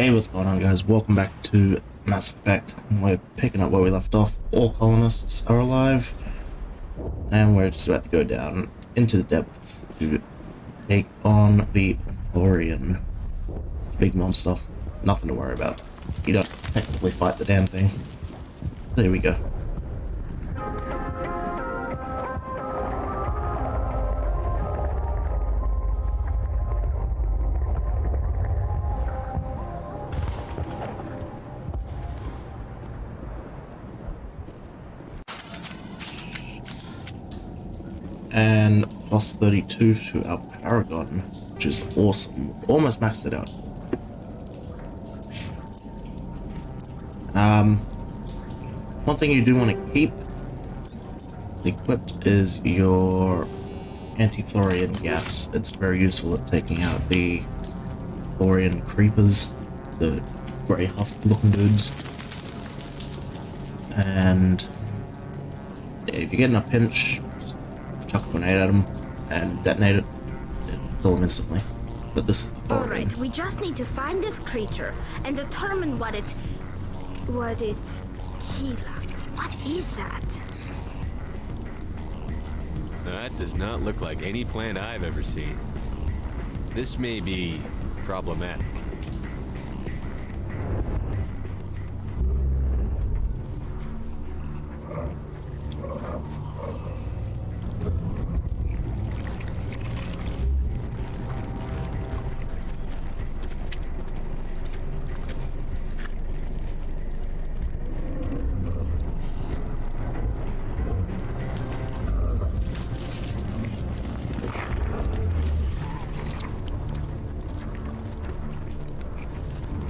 Hey, what's going on, guys? Welcome back to Mass Effect. We're picking up where we left off. All colonists are alive, and we're just about to go down into the depths to take on the Thorian. It's a big monster, nothing to worry about. You don't technically fight the damn thing. There we go. And plus 32 to our Paragon, which is awesome. Almost maxed it out. One thing you do want to keep equipped is your anti-Thorian gas. It's very useful at taking out the Thorian creepers, the grey husk looking dudes. And yeah, if you get in a pinch, chuck a grenade at him and detonate it, kill him instantly. But this. Alright, we just need to find this creature and determine what it's Kila. What is that? That does not look like any plant I've ever seen. This may be problematic.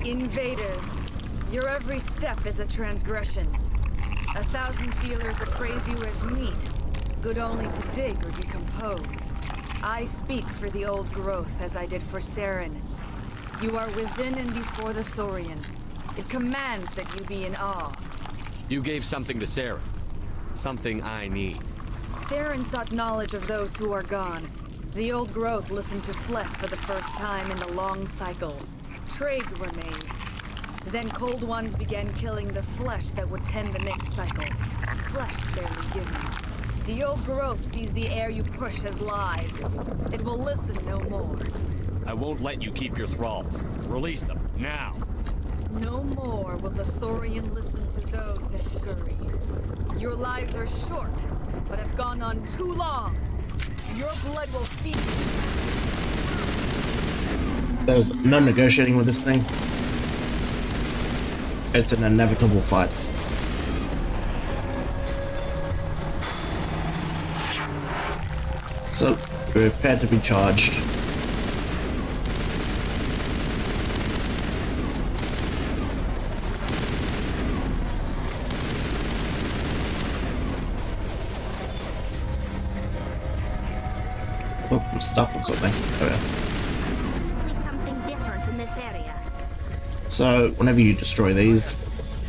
Invaders, your every step is a transgression. 1,000 feelers appraise you as meat, good only to dig or decompose. I speak for the old growth as I did for Saren. You are within and before the Thorian. It commands that you be in awe. You gave something to Sarah. Something I need. Saren sought knowledge of those who are gone. The old growth listened to flesh for the first time in the long cycle. Trades were made. Then cold ones began killing the flesh that would tend the next cycle. Flesh fairly given. The old growth sees the air you push as lies. It will listen no more. I won't let you keep your thralls. Release them, now! No more will the Thorian listen to those that scurry. Your lives are short, but have gone on too long. Your blood will feed you. There's no negotiating with this thing. It's an inevitable fight. So, we're prepared to be charged. Oh, I'm stuck on something. Oh, yeah. So, whenever you destroy these,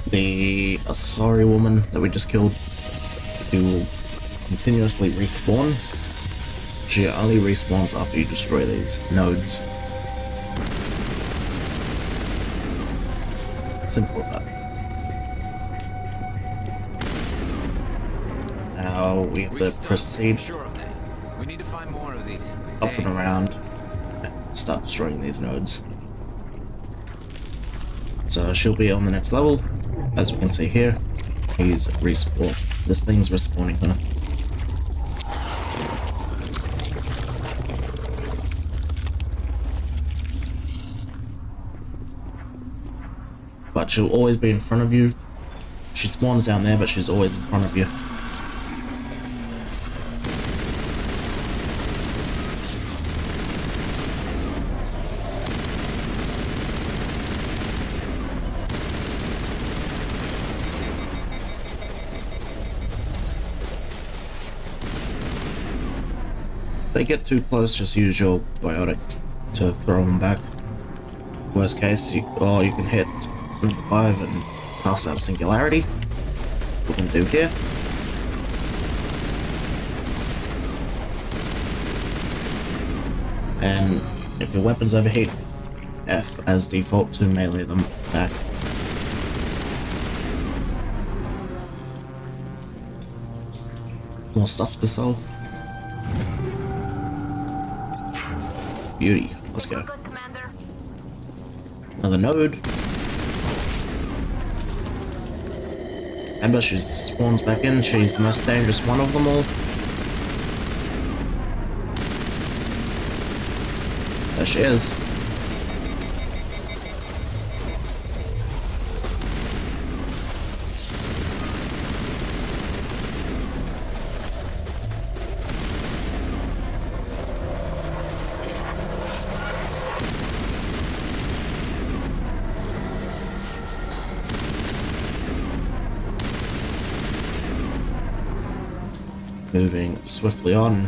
the Asari woman that we just killed, she will continuously respawn. She only respawns after you destroy these nodes. Simple as that. Now we have to proceed We need to find more of these up and around and start destroying these nodes. So she'll be on the next level. As we can see here, he's respawn. This thing's respawning her. But she'll always be in front of you. She spawns down there, but she's always in front of you. If they get too close, just use your biotics to throw them back. Worst case, you can hit 5 and pass out a singularity. We can do here. And if your weapons overheat, F as default to melee them back. More stuff to sell. Beauty. Let's go. Good, Commander. Another node. Amber, she spawns back in. She's the most dangerous one of them all. There she is. Moving swiftly on.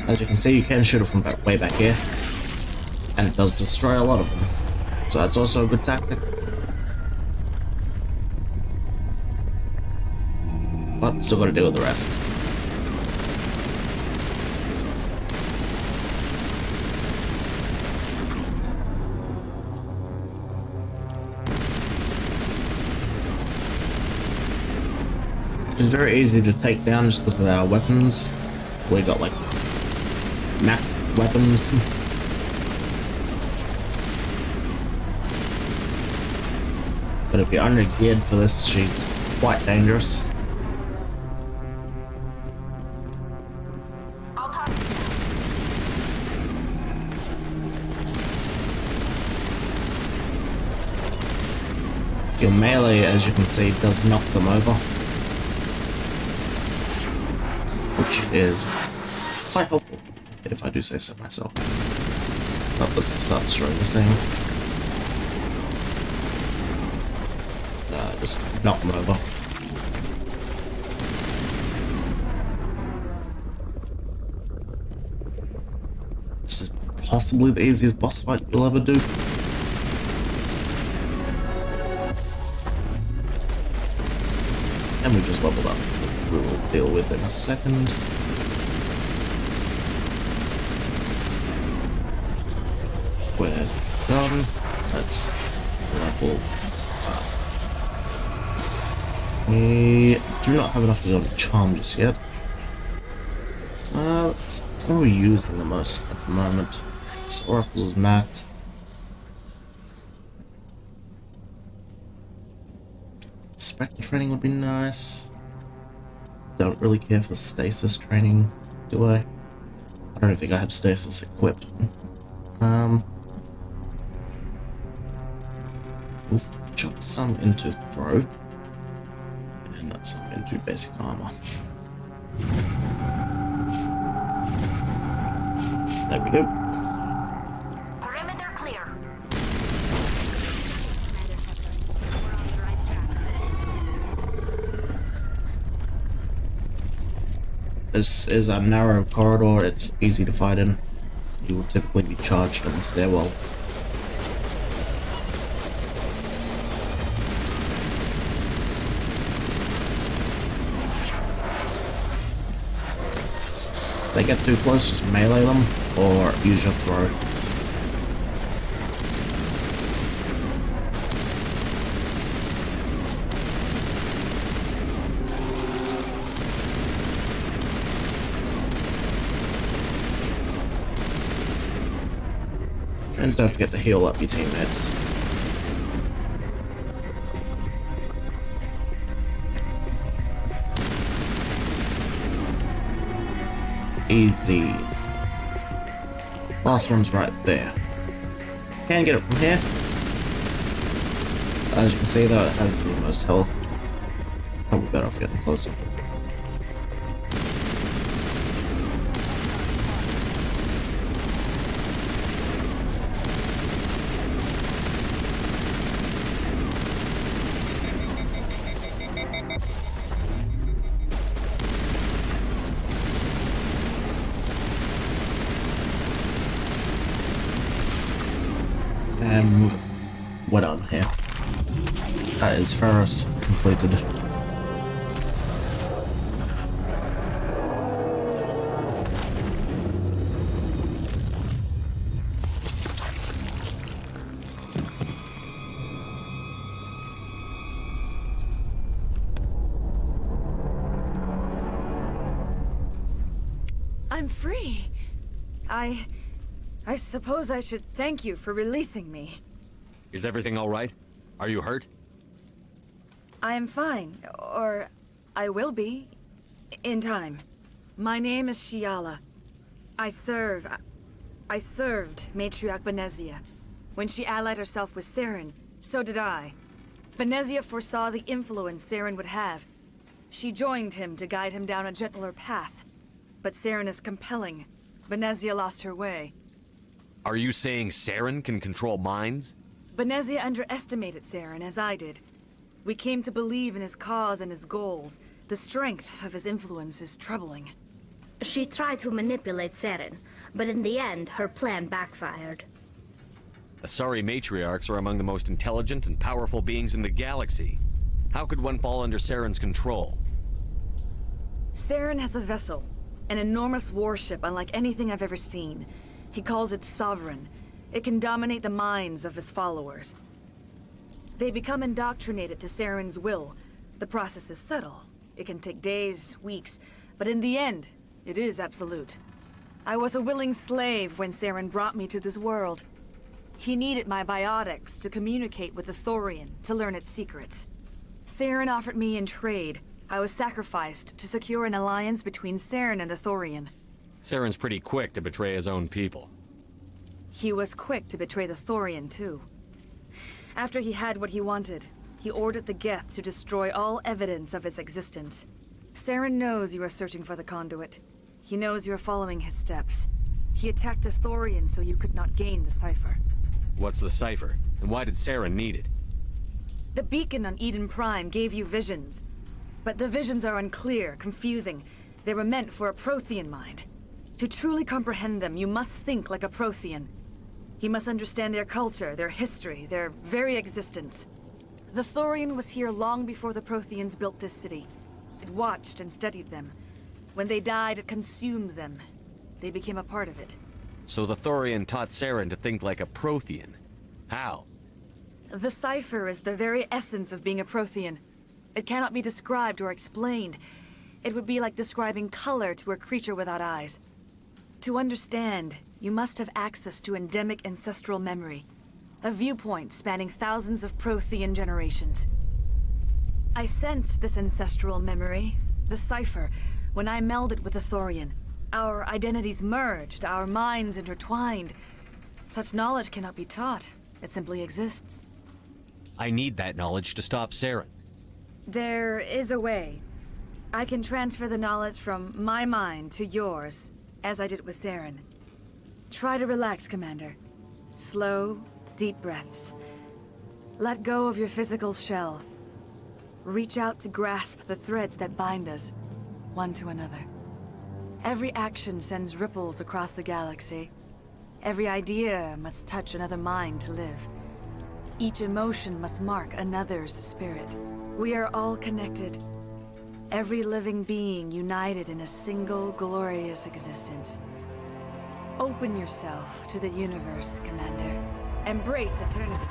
As you can see, you can shoot it from way back here, and it does destroy a lot of them. So that's also a good tactic. But still got to deal with the rest. It's very easy to take down just because of our weapons. We got like max weapons. But if you're under geared for this, she's quite dangerous. I'll talk. Your melee, as you can see, does knock them over, which is quite helpful, if I do say so myself. Help us to start destroying this thing. Just knock them over. This is possibly the easiest boss fight you'll ever do. And we just leveled up, which we will deal with in a second. We're done. Let's level up. We do not have enough to go to charm just yet. What are we using the most at the moment? So Oracle is maxed. Spectre training would be nice. Don't really care for stasis training, do I? I don't think I have stasis equipped. We'll chuck some into throw, and not some into basic armor. There we go. Perimeter clear. This is a narrow corridor, it's easy to fight in. You will typically be charged on the stairwell. If they get too close, just melee them or use your throw. And don't forget to heal up your teammates. Easy. Last one's right there. Can get it from here. As you can see though, it has the most health. Probably better off getting closer. And we're done here. That is Feros completed. I'm free. I suppose I should thank you for releasing me. Is everything all right? Are you hurt? I am fine, or I will be, in time. My name is Shiala. I served Matriarch Benezia. When she allied herself with Saren, so did I. Benezia foresaw the influence Saren would have. She joined him to guide him down a gentler path. But Saren is compelling. Benezia lost her way. Are you saying Saren can control minds? Benezia underestimated Saren, as I did. We came to believe in his cause and his goals. The strength of his influence is troubling. She tried to manipulate Saren, but in the end, her plan backfired. Asari matriarchs are among the most intelligent and powerful beings in the galaxy. How could one fall under Saren's control? Saren has a vessel, an enormous warship unlike anything I've ever seen. He calls it Sovereign. It can dominate the minds of his followers. They become indoctrinated to Saren's will. The process is subtle. It can take days, weeks, but in the end, it is absolute. I was a willing slave when Saren brought me to this world. He needed my biotics to communicate with the Thorian, to learn its secrets. Saren offered me in trade. I was sacrificed to secure an alliance between Saren and the Thorian. Saren's pretty quick to betray his own people. He was quick to betray the Thorian, too. After he had what he wanted, he ordered the Geth to destroy all evidence of its existence. Saren knows you are searching for the conduit. He knows you are following his steps. He attacked the Thorian so you could not gain the cipher. What's the cipher? And why did Saren need it? The beacon on Eden Prime gave you visions. But the visions are unclear, confusing. They were meant for a Prothean mind. To truly comprehend them, you must think like a Prothean. You must understand their culture, their history, their very existence. The Thorian was here long before the Protheans built this city. It watched and studied them. When they died, it consumed them. They became a part of it. So the Thorian taught Saren to think like a Prothean. How? The cipher is the very essence of being a Prothean. It cannot be described or explained. It would be like describing color to a creature without eyes. To understand, you must have access to endemic ancestral memory. A viewpoint spanning thousands of Prothean generations. I sensed this ancestral memory, the cipher, when I melded with the Thorian. Our identities merged, our minds intertwined. Such knowledge cannot be taught. It simply exists. I need that knowledge to stop Saren. There is a way. I can transfer the knowledge from my mind to yours, as I did with Saren. Try to relax, Commander. Slow, deep breaths. Let go of your physical shell. Reach out to grasp the threads that bind us, one to another. Every action sends ripples across the galaxy. Every idea must touch another mind to live. Each emotion must mark another's spirit. We are all connected. Every living being united in a single glorious existence. Open yourself to the universe, Commander. Embrace eternity.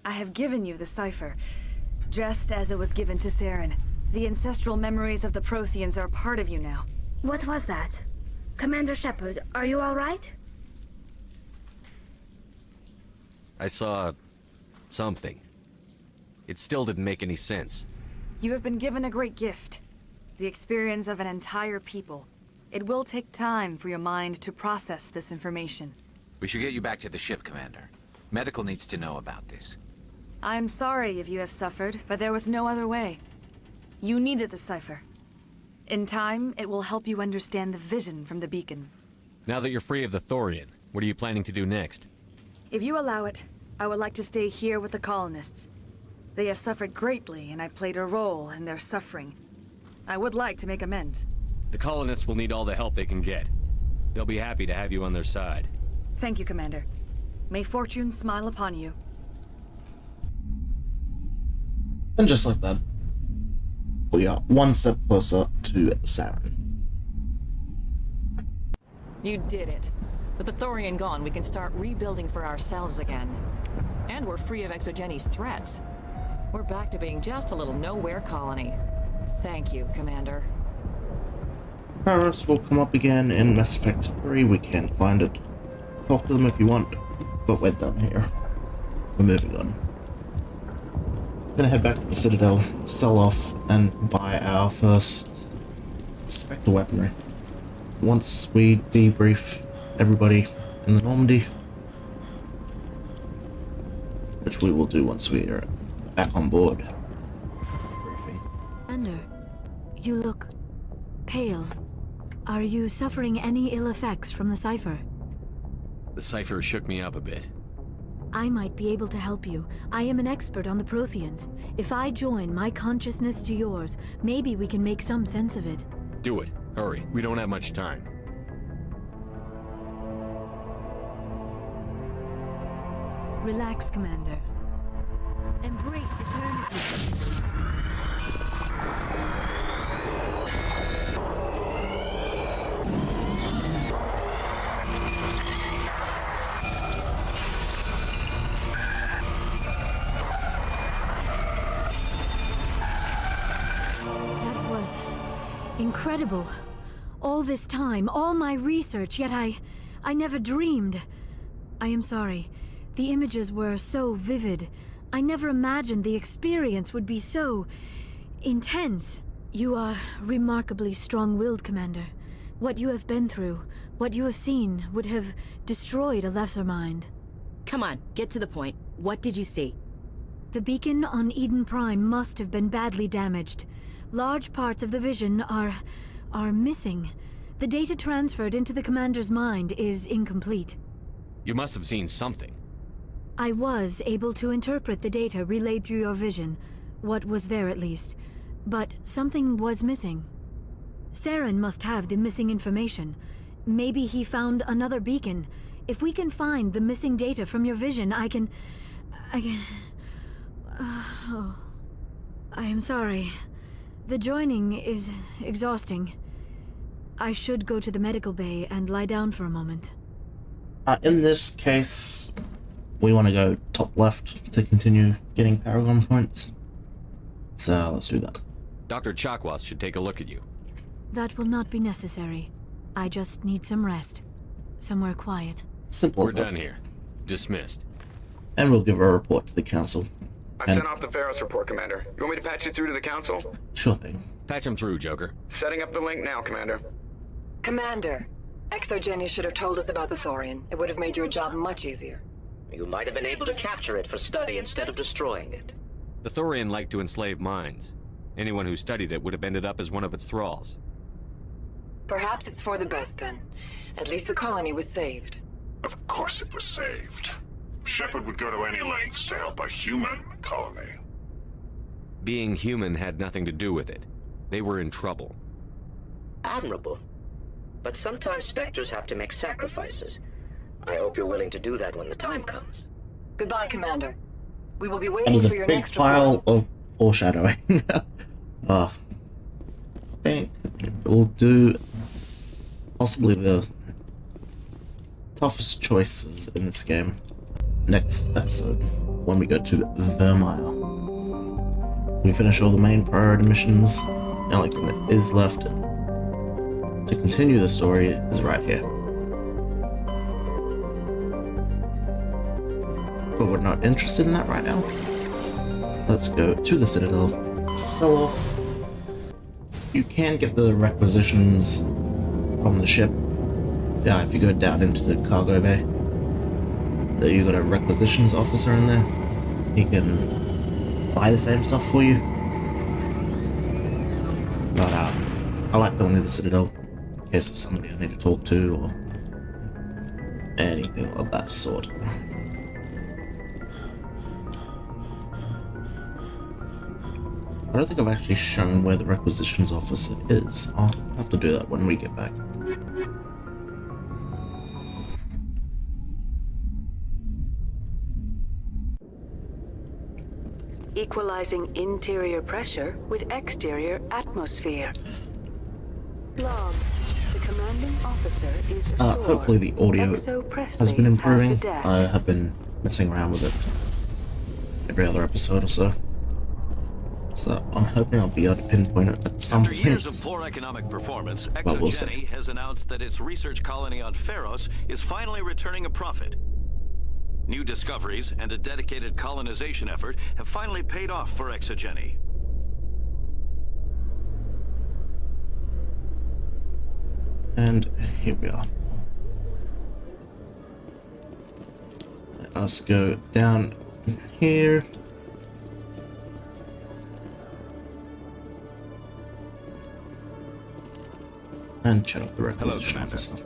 I have given you the cipher, just as it was given to Saren. The ancestral memories of the Protheans are a part of you now. What was that? Commander Shepard, are you all right? I saw... something. It still didn't make any sense. You have been given a great gift. The experience of an entire people. It will take time for your mind to process this information. We should get you back to the ship, Commander. Medical needs to know about this. I'm sorry if you have suffered, but there was no other way. You needed the cipher. In time, it will help you understand the vision from the beacon. Now that you're free of the Thorian, what are you planning to do next? If you allow it, I would like to stay here with the colonists. They have suffered greatly, and I played a role in their suffering. I would like to make amends. The colonists will need all the help they can get. They'll be happy to have you on their side. Thank you, Commander. May fortune smile upon you. And just like that, we are one step closer to Saren. You did it. With the Thorian gone, we can start rebuilding for ourselves again. And we're free of Exogeni's threats. We're back to being just a little nowhere colony. Thank you, Commander. Feros will come up again in Mass Effect 3. We can find it. Talk to them if you want, but we're done here. We're moving on. Gonna head back to the Citadel, sell off, and buy our first Spectre weaponry. Once we debrief everybody in the Normandy, which we will do once we are back on board. Briefing. Commander, you look pale. Are you suffering any ill effects from the cipher? The cipher shook me up a bit. I might be able to help you. I am an expert on the Protheans. If I join my consciousness to yours, maybe we can make some sense of it. Do it. Hurry. We don't have much time. Relax, Commander. Embrace eternity. That was incredible. All this time, all my research, yet I never dreamed. I am sorry. The images were so vivid. I never imagined the experience would be so intense. You are remarkably strong-willed, Commander. What you have been through, what you have seen, would have destroyed a lesser mind. Come on, get to the point. What did you see? The beacon on Eden Prime must have been badly damaged. Large parts of the vision are missing. The data transferred into the Commander's mind is incomplete. You must have seen something. I was able to interpret the data relayed through your vision, what was there at least, but something was missing. Saren must have the missing information. Maybe he found another beacon. If we can find the missing data from your vision, I can... I am sorry. The joining is exhausting. I should go to the medical bay and lie down for a moment. In this case, we want to go top left to continue getting Paragon points. So let's do that. Dr. Chakwas should take a look at you. That will not be necessary. I just need some rest. Somewhere quiet. Simple We're as that. done here. Dismissed. And we'll give a report to the council. I've sent off the Feros report, Commander. You want me to patch you through to the council? Sure thing. Patch him through, Joker. Setting up the link now, Commander. Commander, Exogeny should have told us about the Thorian. It would have made your job much easier. You might have been able to capture it for study instead of destroying it. The Thorian liked to enslave minds. Anyone who studied it would have ended up as one of its thralls. Perhaps it's for the best then. At least the colony was saved. Of course it was saved. Shepard would go to any lengths to help a human colony. Being human had nothing to do with it. They were in trouble. Admirable. But sometimes Spectres have to make sacrifices. I hope you're willing to do that when the time comes. Goodbye, Commander. We will be That waiting is for a your big next pile report. of foreshadowing. I think we'll do possibly the toughest choices in this game next episode when we go to Vermeer. We finish all the main priority missions. The only thing that is left to continue the story is right here. But we're not interested in that right now. Let's go to the Citadel, sell off. You can get the requisitions from the ship. Yeah, if you go down into the cargo bay, there you got a requisitions officer in there. He can buy the same stuff for you. But I like going to the Citadel in case there's somebody I need to talk to or anything of that sort. I don't think I've actually shown where the requisitions officer is. I'll have to do that when we get back. Equalizing interior pressure with exterior atmosphere. Log. The commanding officer is assured. Hopefully the audio has been improving. I have been messing around with it every other episode or so. So I'm hoping I'll be able to pinpoint it at some point. After years of poor economic performance, ExoGeni has announced that its research colony on Feros is finally returning a profit. New discoveries and a dedicated colonization effort have finally paid off for ExoGeni. And here we are. Let us go down here. And check out the requisition officer.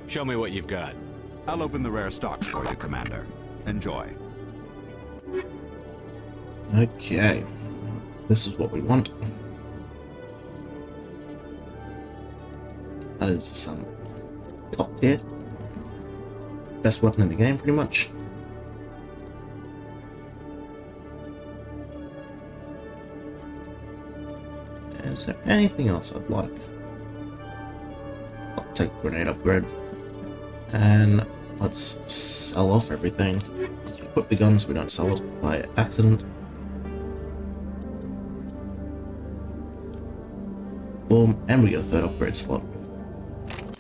Show me what you've got. I'll open the rare stock for you, Commander. Enjoy. Okay. This is what we want. That is some top tier. Best weapon in the game, pretty much. Is there anything else I'd like? I'll take grenade upgrade. And let's sell off everything. Let's equip the guns so we don't sell it by accident. Boom, and we get a third upgrade slot.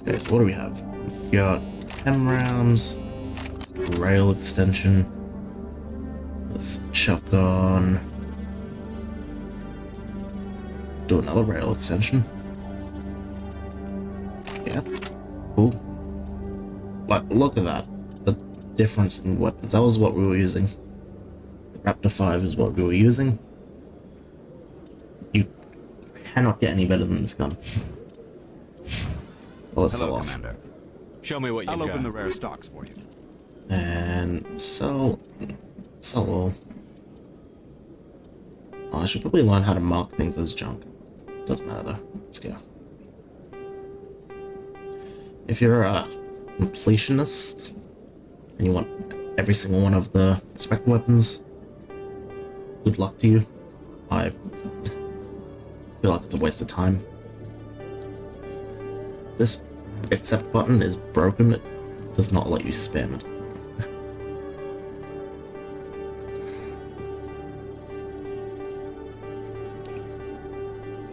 Okay, so what do we have? We got 10 rounds, rail extension, let's shotgun, do another rail extension. Yeah, cool. Like, look at that. The difference in weapons. That was what we were using. The Raptor 5 is what we were using. You cannot get any better than this gun. Well, let's sell off. Commander. Show me what you've got. I'll open the rare stocks for you. And sell all. Oh, I should probably learn how to mark things as junk. Doesn't matter though. Let's go. If you're a completionist and you want every single one of the spec weapons, good luck to you. I feel like it's a waste of time. This accept button is broken. It does not let you spam it.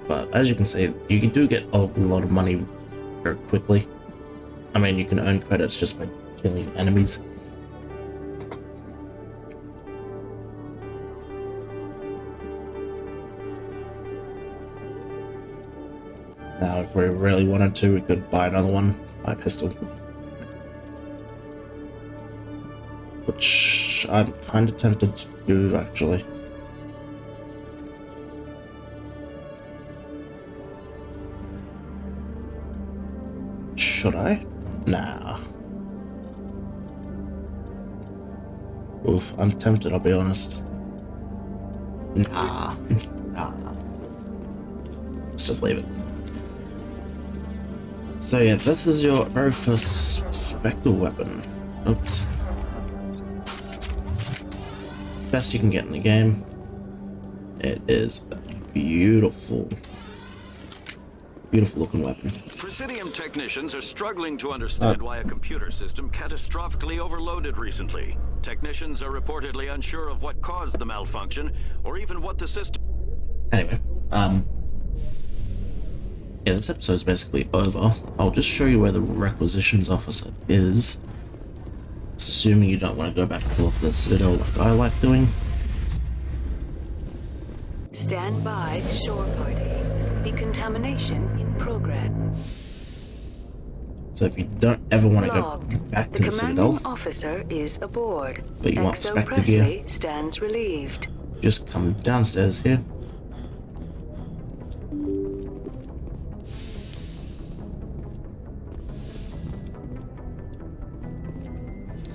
But as you can see, you do get a lot of money very quickly. I mean, you can earn credits just by killing enemies. Now, if we really wanted to, we could buy another one, buy a pistol. Which I'm kind of tempted to do, actually. Should I? Nah. Oof, I'm tempted, I'll be honest. Nah. Let's just leave it. So yeah, this is your very first Spectre weapon. Oops. Best you can get in the game. It is a beautiful looking weapon. Presidium technicians are struggling to understand why a computer system catastrophically overloaded recently. Technicians are reportedly unsure of what caused the malfunction, or even what the system... Anyway, yeah, this episode's basically over. I'll just show you where the requisitions officer is, assuming you don't want to go back and forth to the Citadel like I like doing. Stand by, shore party. Decontamination in progress. So if you don't ever want to go back to the Citadel, commanding officer is aboard. but you want Exo Spectre gear, Presley stands relieved. just come downstairs here.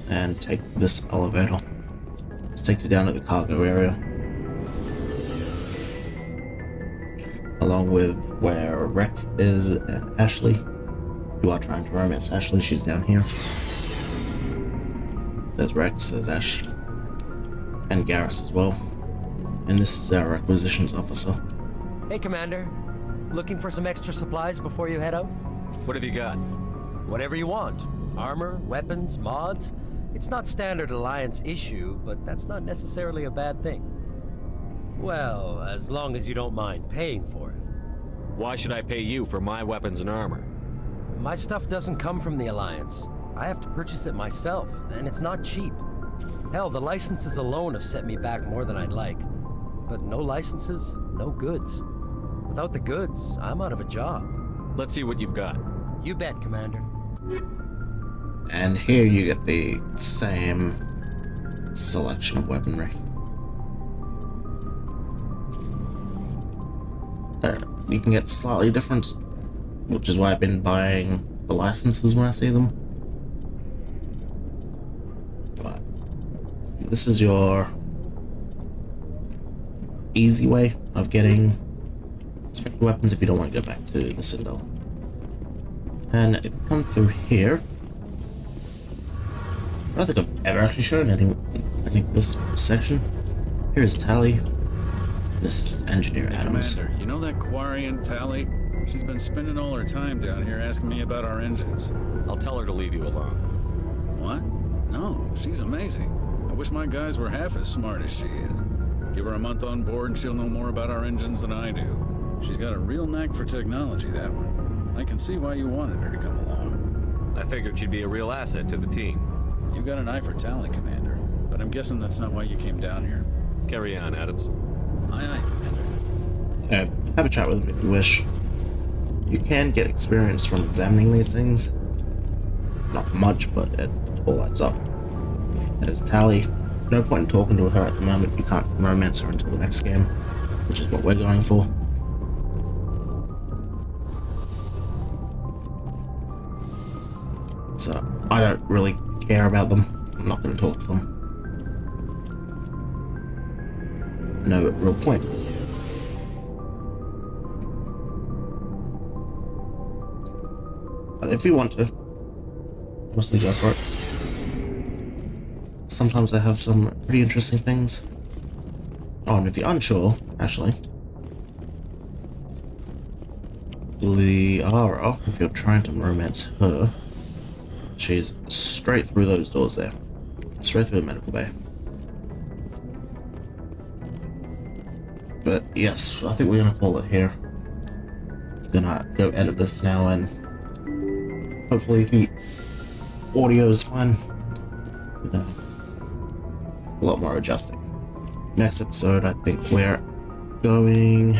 and take this elevator. This takes you down to the cargo area, along with where Rex is and Ashley. You are trying to romance Ashley, she's down here. There's Rex, there's Ash, and Garrus as well. And this is our acquisitions officer. Hey, Commander. Looking for some extra supplies before you head out? What have you got? Whatever you want. Armor, weapons, mods. It's not standard Alliance issue, but that's not necessarily a bad thing. Well, as long as you don't mind paying for it. Why should I pay you for my weapons and armor? My stuff doesn't come from the Alliance. I have to purchase it myself, and it's not cheap. Hell, the licenses alone have set me back more than I'd like. But no licenses, no goods. Without the goods, I'm out of a job. Let's see what you've got. You bet, Commander. And here you get the same selection of weaponry. You can get slightly different, which is why I've been buying the licenses when I see them. But this is your easy way of getting special weapons if you don't want to go back to the Citadel. And it comes through here. I don't think I've ever actually shown any this section. Here's Tally. This is Engineer Adams. Commander, you know that Thorian Tally? She's been spending all her time down here asking me about our engines. I'll tell her to leave you alone. What? No, she's amazing. I wish my guys were half as smart as she is. Give her a month on board and she'll know more about our engines than I do. She's got a real knack for technology, that one. I can see why you wanted her to come along. I figured she'd be a real asset to the team. You got an eye for Tally, Commander. But I'm guessing that's not why you came down here. Carry on, Adams. Aye, aye, Commander. Have a chat with him if you wish. You can get experience from examining these things. Not much, but it all adds up. There's Tally. No point in talking to her at the moment. You can't romance her until the next game, which is what we're going for. So, I don't really care about them. I'm not going to talk to them. No real point. But if you want to, honestly go for it. Sometimes they have some pretty interesting things. Oh, and if you're unsure, actually, Liara, if you're trying to romance her, she's straight through those doors there. Straight through the medical bay. But yes, I think we're gonna call it here. Gonna go edit this now, and hopefully the audio is fine. A lot more adjusting. Next episode, I think we're going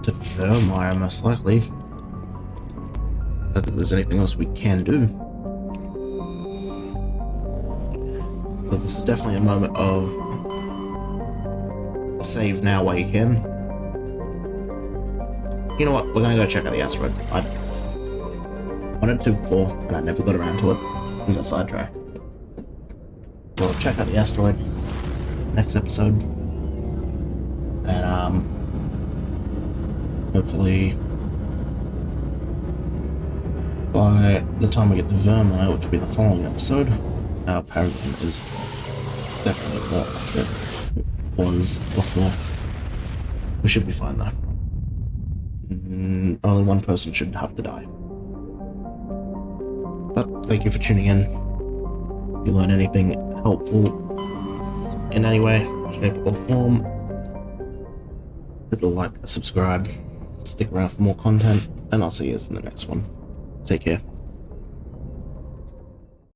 to Vermeer, most likely. I don't think there's anything else we can do. So this is definitely a moment of save now while you can. You know what? We're gonna go check out the asteroid. I wanted to before, and I never got around to it. We got sidetracked. We'll check out the asteroid next episode, and hopefully by the time we get to Vermeer, which will be the following episode, our Paragon is definitely what it was before. We should be fine though. Only one person should have to die. But thank you for tuning in. If you learned anything helpful in any way, shape or form, hit the like, subscribe, stick around for more content, and I'll see you in the next one. Take care.